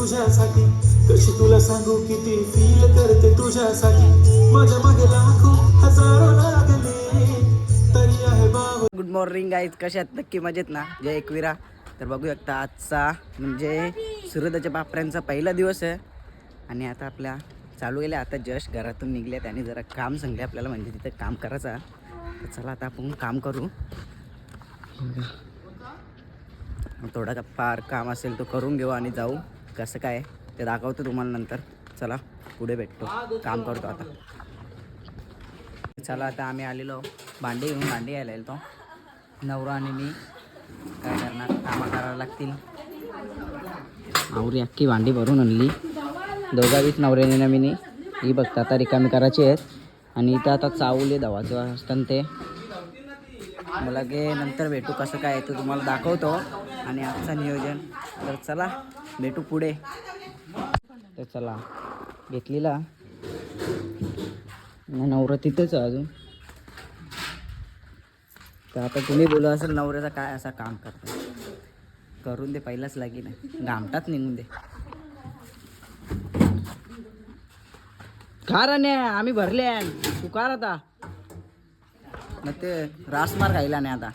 तुझ्यासाठी, कशी तुला सांगू किती फील करते तुझ्यासाठी, माझ्या मागे लाखो हजारो लागले तरी आहे बाब. गुड मॉर्निंग गाईज, कशा आहेत? नक्की मजेत ना? जय एकविरा. तर बघू शकता आजचा म्हणजे सूर्योदयाच्या बापऱ्यांचा पहिला दिवस आहे आणि आता आपल्या चालू गेले. आता जस्ट घरातून निघलेत आणि जरा काम सांगले आपल्याला, म्हणजे तिथं काम करायचं. तर चला आता आपण काम करू. थोडा फार काम असेल तो करून घेऊ आणि जाऊ. कसं काय ते दाखवतो तुम्हाला नंतर. चला पुढे भेटतो, काम करतो आता. चला आता आम्ही आलेलो भांडी घेऊन, भांडी यायला येईल तो नवरा आणि मी. काय करणार, कामं करावं लागतील. आवरी अख्खी भांडी भरून आणली, दोघावीच नवऱ्याने ना मीनी. ही बघता आता रिकामी करायची आहेत आणि इथं आता चावले धावाचं असतं ते. मला गे नंतर भेटू, कसं काय ते तुम्हाला दाखवतो आणि आजचा नियोजन. तर चला भेटू पुढे. तर चला घेतलेला नवरा तिथेच आहे अजून. तर आता तुम्ही बोलू असेल नवऱ्याचा काय असा काम करतो, करून दे पहिलाच लागी नाही, घामटात निघून दे. खा रे, आम्ही भरले तू कार आता मग ते रासमार खायला नाही आता.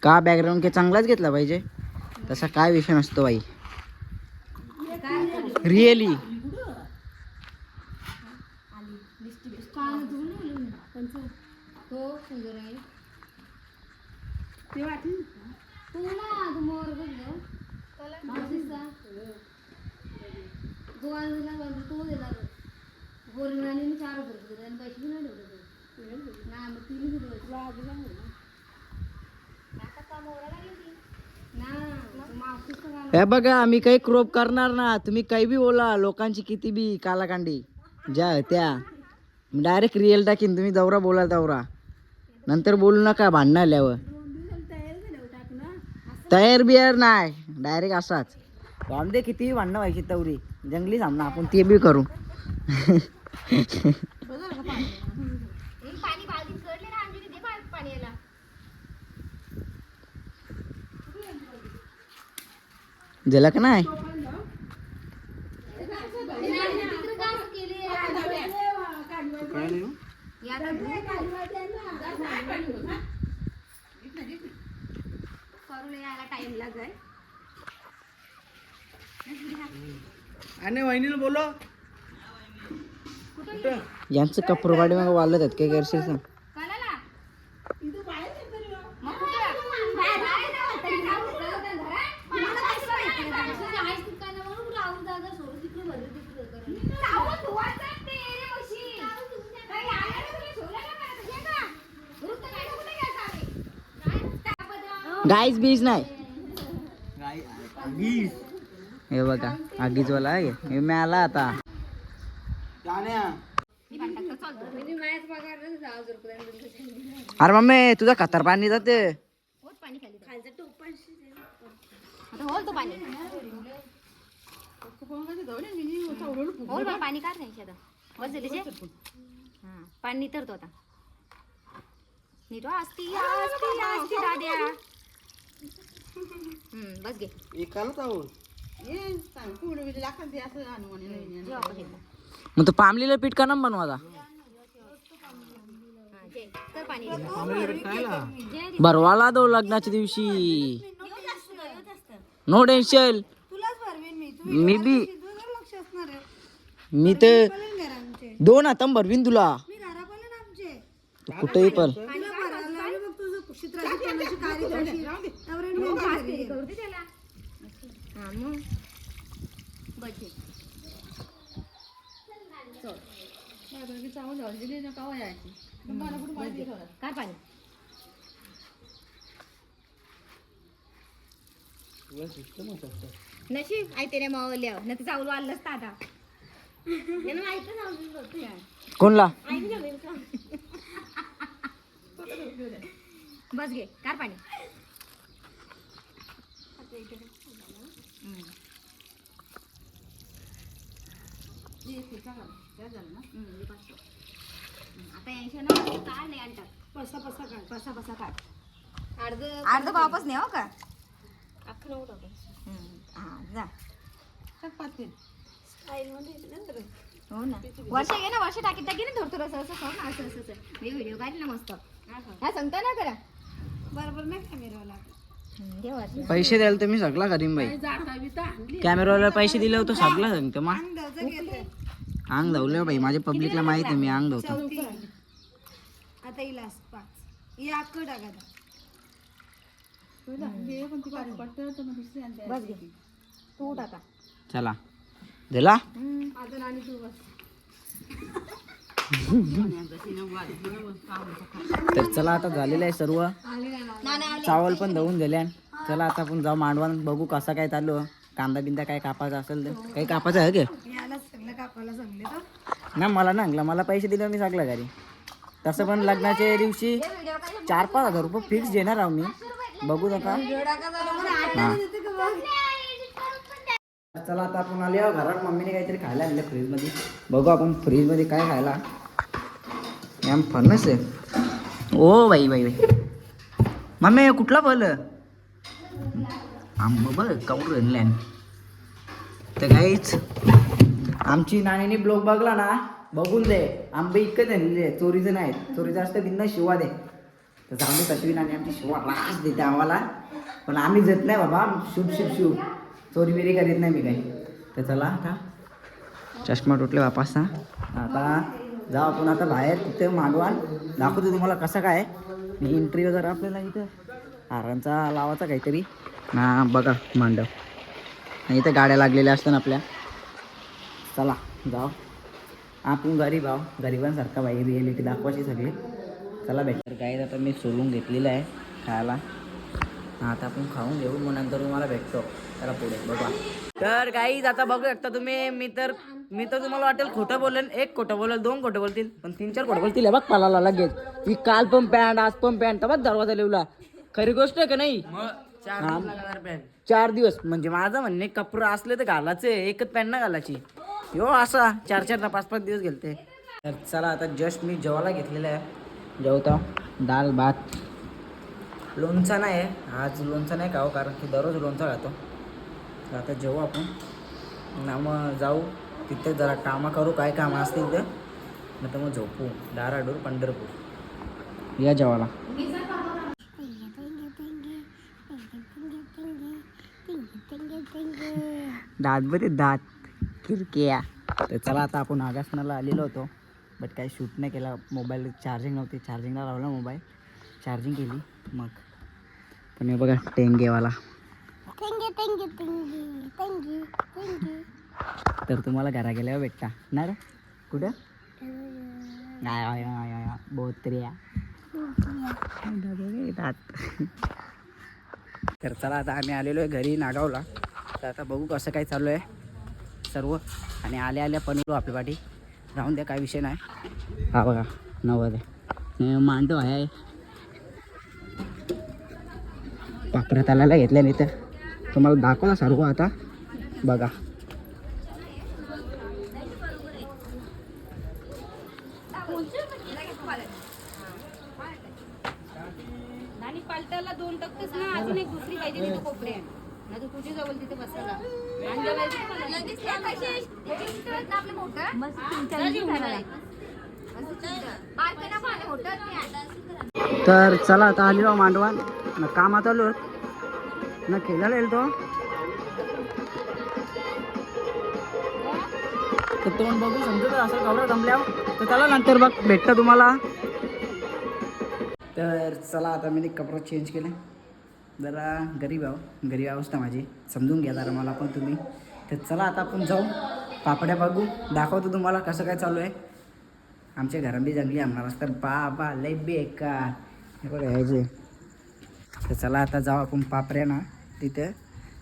का बॅकग्राऊंड के चांगलाच घेतला पाहिजे, तसा काय विषय नसतो बाई. रिअली हे बघा, मी काही क्रॉप करणार ना. तुम्ही काही बी बोला, लोकांची किती बी कालाकांडी ज्या त्या डायरेक्ट रिअल टाकीन. तुम्ही दौरा बोला दौरा, नंतर बोलू नका भांडणं आल्यावर. तयार बियार नाही, डायरेक्ट असाच दे. किती भांडणं व्हायची तवरी जंगली सामना, आपण ते बी करू. जला का नाही आणि वहिनीला बोलो. यांचं कपरवाडी मग वाढलं आहेत काय करशील सांग. गाईज बीज नाही, हे बघा आगीच वाला आहे. हे मी आला आता. अरे मम्मी तुझा खतर पाणी जाते. पाणी काढ नाही पाणी तर तो आता नीट असती दाद्या. बस घे. मग तो पामलीला पीठ का ना बनवायचा. भरवाला दो लग्नाच्या दिवशी. नो टेन्शन, मी तर 2 हातां भरवीन तुला. कुठेही पण नशीब आई तेरे मावल्या न चावलं आलंच आता. कोणला बस घे कार पाणी. आता 80 ना काढ नाही आणतात पसा काढ अर्ध वापस नाही हो का अख्खं नव्हतं हा जा हो ना वर्ष घे ना वर्ष टाकी ना थोडं थोडं असं खाऊ ना असं मी व्हिडिओ काढली ना मस्त हा सांगता ना करा बरोबर नाही कॅमेराला पैसे द्यायला तर मी सगळा करीन बाई कॅमेरावाला पैसे दिले होते सगळं सांगतो मग अंग धावलं बाई माझ्या पब्लिकला माहिती आहे मी अंग धावतो आता इलास 5 या अक्क टाका बस घे तू टाका चला दिला आता नाणी तू बस तर चला आता झालेलं आहे सर्व चावल पण धुवून दिल्या चला आता आपण जाऊ मांडवान बघू कसा काय चालू कांदा बिंदा काय कापायचा असेल तर काही कापायचं आहे का ना मला ना मला पैसे दिले मी सगळं घरी तसं पण लग्नाच्या दिवशी 4-5 हजार रुपये फिक्स देणार आहो मी बघू नका हां चला आता आपण आले आहो घरात मम्मीने काहीतरी खायला आणलं फ्रीजमध्ये बघू आपण फ्रीजमध्ये काय खायला मॅम फणस आहे ओ बाई मम्मी कुठला फल आंब बघ काऊर आणलॅन तर काहीच आमची नाणीने ब्लॉग बघला ना बघून दे आंबे इतकंच आणले चोरीचं नाही चोरीचं असतं बिंदा शिवा दे तर चांगली तशवी नाणी आमची शिवा रास देते आम्हाला पण आम्ही देत नाही बाबा शिव चोरी बिरी करीत नाही मी काही तर चला आता चष्मा तुटले वापस आता जाऊ आपण आता बाहेर तिथे मांडवान दाखवतो तुम्हाला कसं काय एंट्री वगैरे आपल्याला इथं हारांचा लावायचा काहीतरी ना बघा मांडव आणि इथं गाड्या लागलेल्या असतात आपल्या चला जाऊ आपण गरीब आहो गरिबांसारखा बाई रिॲलिटी दाखवायची सगळी चला भेट काय आता मी सोलून घेतलेलं आहे खायला आता आपण खाऊन घेऊ मग नंतर तुम्हाला भेटतो चला पुढे बघा तर गाईज आता बघू शकता तुम्ही मी तर तुम्हाला वाटेल खोटं बोलेल 1 खोटं बोलेल 2 खोटं बोलतील पण 3-4 खोटं बोलतील बघ पालाला लगेच ही काल पण पॅन्ट आज पण पॅन्ट तर बघ दरवाजा लिवला खरी गोष्ट आहे का नाही 4 दिवस म्हणजे माझं म्हणणे कपडे असले तर घालायचे एकच पॅन्ट ना घालायची हो असा 4-4 ना 5-5 दिवस गेलते तर चला आता जस्ट मी जेवायला घेतलेलं आहे जेवतो दाल भात लोणचा नाही आहे आज लोणचा नाही खाऊ कारण की दररोज लोणचा खातो तर आता जेवू आपण ना मग जाऊ तिथे जरा कामं करू काय कामं असतील ते मग तर मग झोपू दाराडूर पंढरपूर या जेवायला दात बरे दात किरकिया तर चला आता आपण आगासनाला आलेलो होतो बट काही शूट नाही केला मोबाईल चार्जिंग नव्हती चार्जिंगला लावला मोबाईल चार्जिंग केली मग पण हे बघा टेंगेवाला तर तुम्हाला घरा गेल्यावर भेटता ना रे कुठं बोत्र्या तर चला आता आम्ही आलेलो आहे घरी नागावला तर आता बघू कसं काय चालू आहे सर्व आणि आल्या पणलो आपल्या पाठी राहून द्या काय विषय नाही हा बघा नवद मांडव आहे पाकऱ्या तालाला घेतल्या नाही तर तुम्हाला दाखवला सर्व आता बघा आणि पालटाला 2 टक्केच ना अजून एक दुसरी पाहिजे तिथे कोपऱ्या ना तू तुझी जवळ तिथे बसायला तर चला आता आलेलो मांडवान ना कामात आलो ना खेळायला येईल तो तर तोंड बघू समजत असं कवरा जमल्यावर तर चला नंतर बघ भेटतं तुम्हाला तर चला आता मी कपडा चेंज केले जरा गरीब अवस्था माझी समजून घ्या जरा मला पण तुम्ही तर चला आता आपण जाऊ पापड्या बघू दाखवतो तुम्हाला कसं काय चालू आहे आमच्या घरांबी जंगली आणणार असतं बाबा लय बेकार हे बघा यायचे तर चला आता जाऊ आपण पापड्या ना तिथे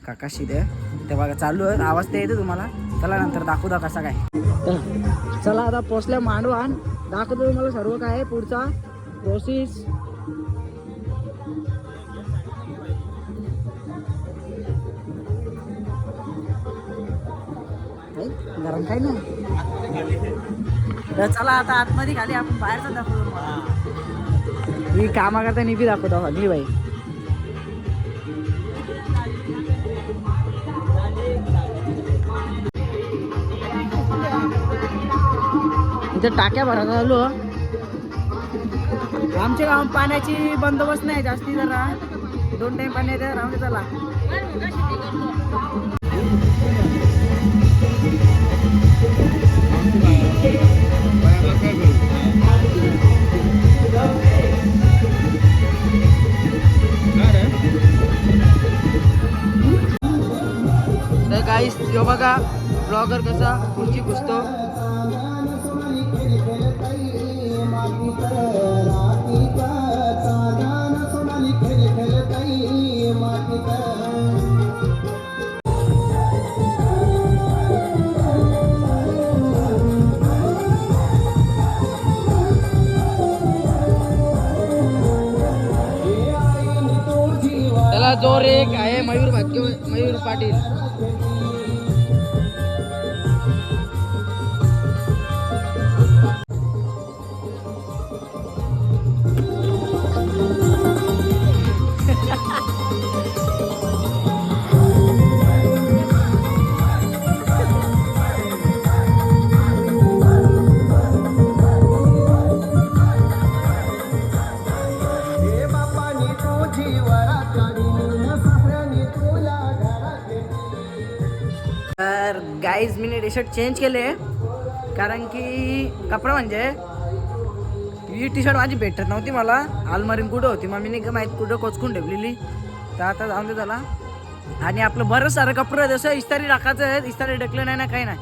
काकाशी तिथे बघा चालू आहे आवाज ते येते तुम्हाला चला नंतर दाखवू कसा काय चला आता पोचल्या मांडवान दाखवतो तुम्हाला सर्व काय आहे पुढचा प्रोसेस गरम काही नाही. तर चला आता आतमध्ये खाली आपण बाहेरचा दाखवतो तुम्हाला. ही कामा करता निबी दाखवतो मी बाई. इथं टाक्या भरत आलो. आमच्या गावात पाण्याची बंदोबस्त नाही जास्ती, जरा 2 टाइम पाणी येते. राहून चला. तर गाईस यो बघा ब्लॉगर कसा खुर्ची पुसतो. त्याला जोर एक आहे मयूर पाटील. तर गाईज मी टी शर्ट चेंज केले कारण की कपडा म्हणजे ही टी शर्ट माझी भेटत नव्हती मला. आलमारीन कुठं होती मग मी नाही माहीत कुठं कोचकून ठेवलेली. तर आता जाऊन दे त्याला. आणि आपलं बरंच सारं कपडं जसं इस्तारी टाकायचं आहे, इस्तारी ढकलं नाही ना काही नाही.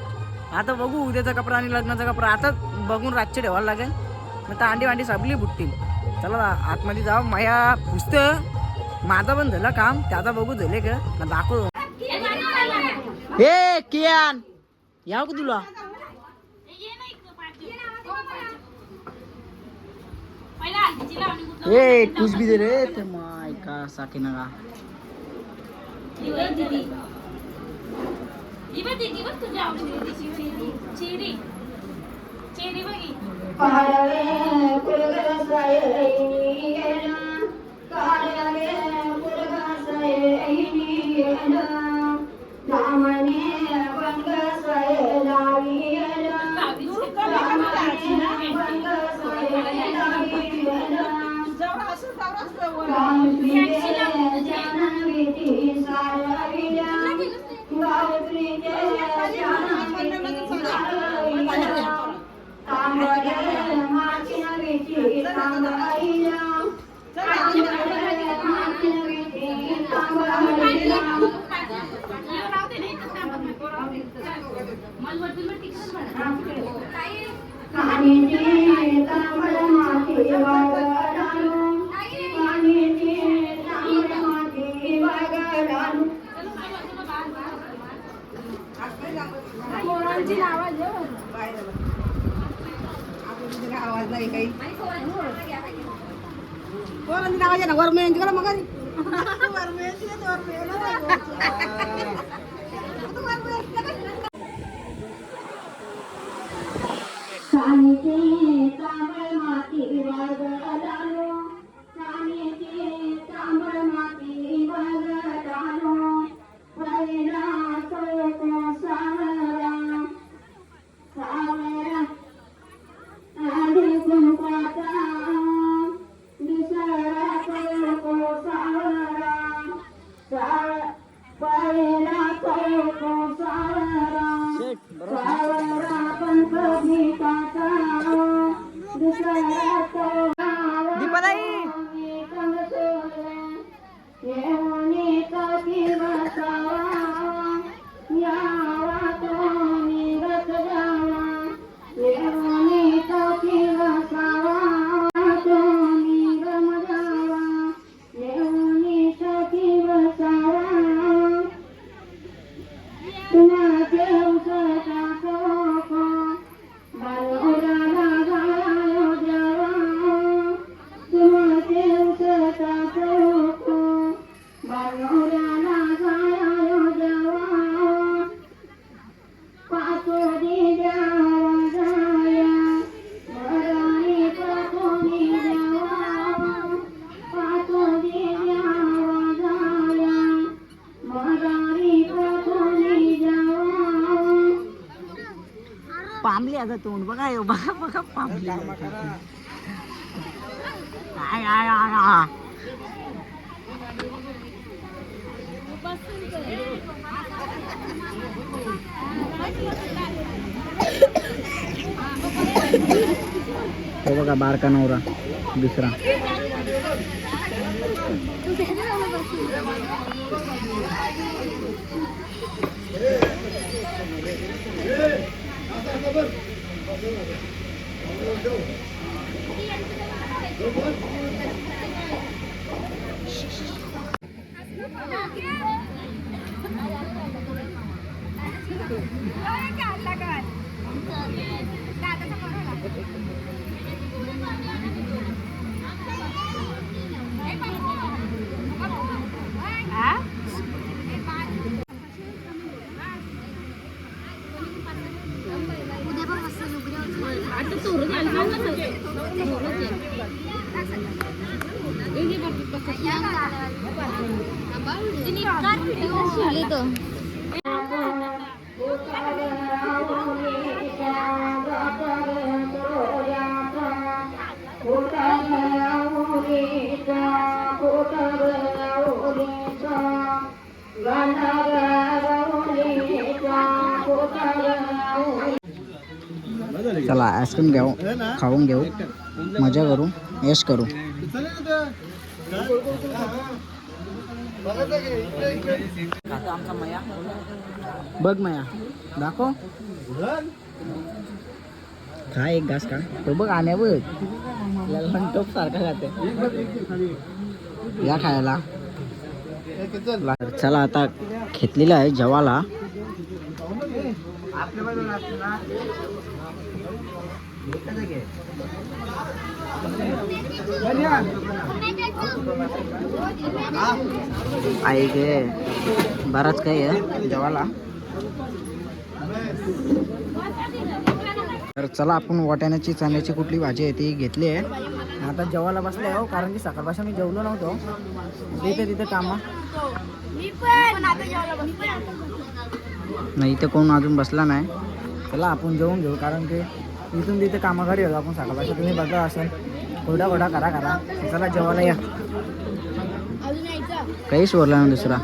आता बघू उद्याचा कपडा आणि लग्नाचा कपडा आता बघून रातचे ठेवायला लागेल. मग तर अंडी साबली बुटतील. चला आतमध्ये जाऊ. माया पुस्तक माझा पण झालं काम, त्याचा बघू झाले का दाखव. हे कियान याव का तुला. ए कुछ भी दे रे ते माय का साकी नगा. आवाज नाही काही आवाज ना वर मेहंदी करा मग पामली अगं तोंड बघा यो बघा बघा पामली काय आय आय तो बघा बारका नवरा दुसरा चला आईस्क्रीम घेऊ खाऊन घेऊ मजा करू ऐश करू आता आमचा मया बघ मया दाखव काय एक घास का तो बघ आण्या बघ टोप सारखा खाते या खायला चला आता घेतलेला आहे जेवाला आई गे बराच काही आहे जेवाला तर चला आपण वाटाण्याची चण्याची कुठली भाजी आहे ती घेतली आहे आता जेवायला बसले हो कारण की सकाळपासून मी जेवलो नव्हतो तिथे कामा नाही इथे कोण अजून बसला नाही चला आपण जेवून घेऊ कारण की इथून तिथे कामा घरी होतो आपण सकाळपासून तुम्ही बघा असेल घोडा करा चला जेवायला या काहीच बोलला ना दुसरा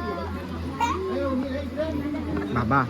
बाबा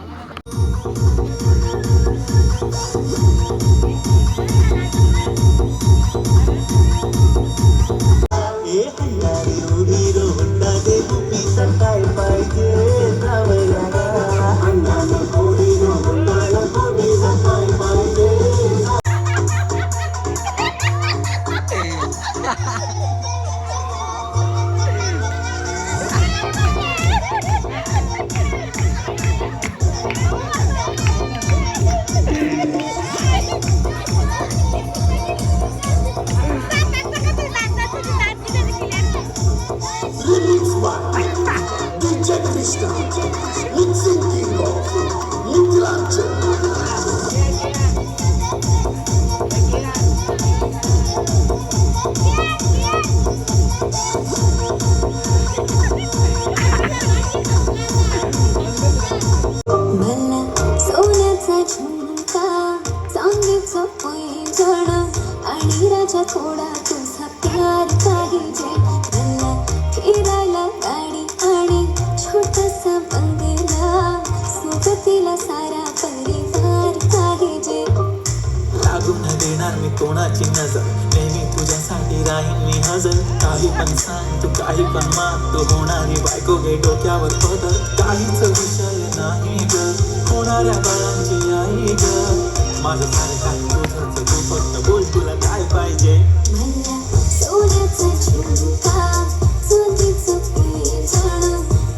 थोडा तुझा प्यार पाहिजे मला फिरायला गाडी आणि छोटासा बंगला सोबतीला सारा परिवार पाहिजे लागून देणार मी कोणाची नजर नेहमी तुझ्यासाठी राहीन मी हजर काही पण सांग तू काही पण मान तू होणारी बायको घे डोक्यावर पदर काहीच विषय नाही ग होणाऱ्या बाळांची आई ग माझं सारं काही तुझंच तू फक्त बोल तुला काय पाहिजे मला सोन्याचा झुमका चोतीचं पैठण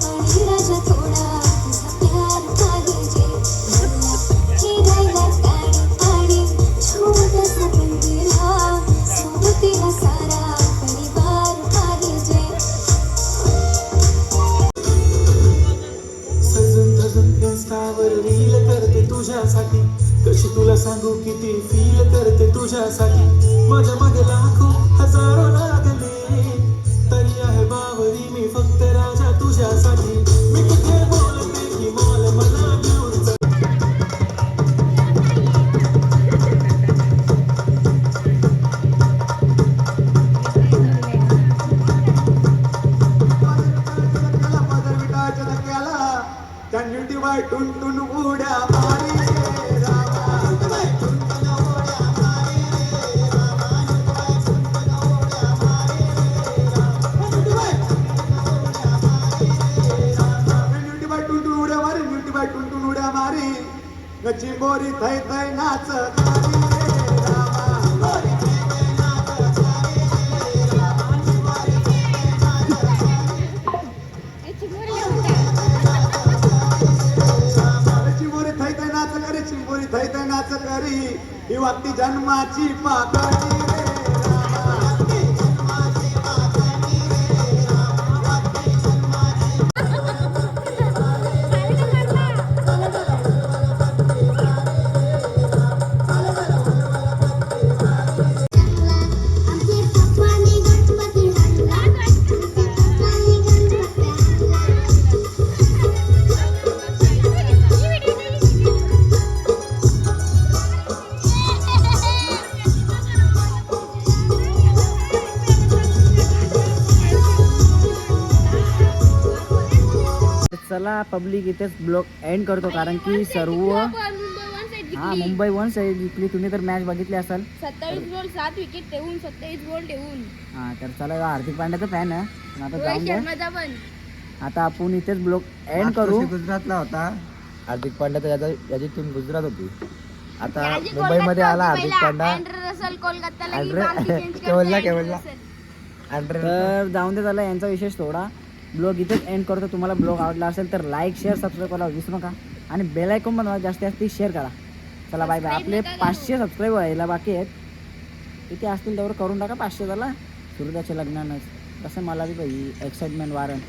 आणि राजा थोडा तुझा प्यार पाहिजे मला फिरायला गाडी आणि छोटासा बंगला सोबतीला सारा परिवार पाहिजे सजून धजून इन्स्टावर रील करते तुझ्यासाठी कशी तुला सांगू किती फील करते तुझ्यासाठी माझ्या मागे लाखो हजारो लागले तरी आहे बावरी मी फक्त राजा तुझ्यासाठी मी कुठे बोलते की मॉल मला घेऊन बाय टुनटुन उड्या मारी रे रामा नुट बाय टुनटुन उड्या मारी रे रामा नुट बाय टुनटुन उड्या मारी रे रामा नुट बाय नुट बाय टुनटुन उड्या मारी नुट बाय टुनटुन उड्या मारी चिंबोरी थै थै नाच तारी रे रामा चिंबोरी थै थै नाच तारी रे रामा चिंबोरी थै थै नाच चिंबोरी थै थै नाच करी चिंबोरी थै थै नाच करी ही वागती जन्माची पाकळी रे रामा वागती जन्माची पाकळी रे रामा वागती जन्माची आमचे पप्पाने गणपती आणला आमचे पप्पाने गणपती आणला चला पब्लिक इथेच ब्लॉग एंड करतो कारण की सर्व हा मुंबई वन साईड जिंकली. तुम्ही तर मॅच बघितली असाल. 27 बॉल 7 विकेट ठेवून 27 बॉल ठेवून हा तर चला हार्दिक पांड्याचा फॅन आहे पण आता जाऊन रोहित द्या. शर्माचा पण आता आपण इथेच ब्लॉग एंड करू. गुजरातला होता हार्दिक पांड्या, तर याची टीम गुजरात होती. आता याची मुंबईमध्ये कोलकाता आला होती हार्दिक पहिला. पांड्या. अँड्रे रसल कोलकाताला की अँड्रे- बाकी change करते केवलला- अँड्रे केवलला. रसल. तर जाऊन दे झाला यांचा विशेष थोडा. ब्लॉग इथेच एंड करतो. तुम्हाला ब्लॉग आवडला असेल तर लाईक शेअर सबस्क्राईब करायला विसरू नका आणि बेल आयकॉन बनवा जास्तीत जास्त शेअर करा. चला बाय बाय. आपले 500 सबस्क्राईब व्हायला बाकी आहेत. किती असतील तेवढं करून टाका. 500 झाला सूर्याच्या लग्नानंच कसं मला बी पाहिजे एक्साइटमेंट वारण.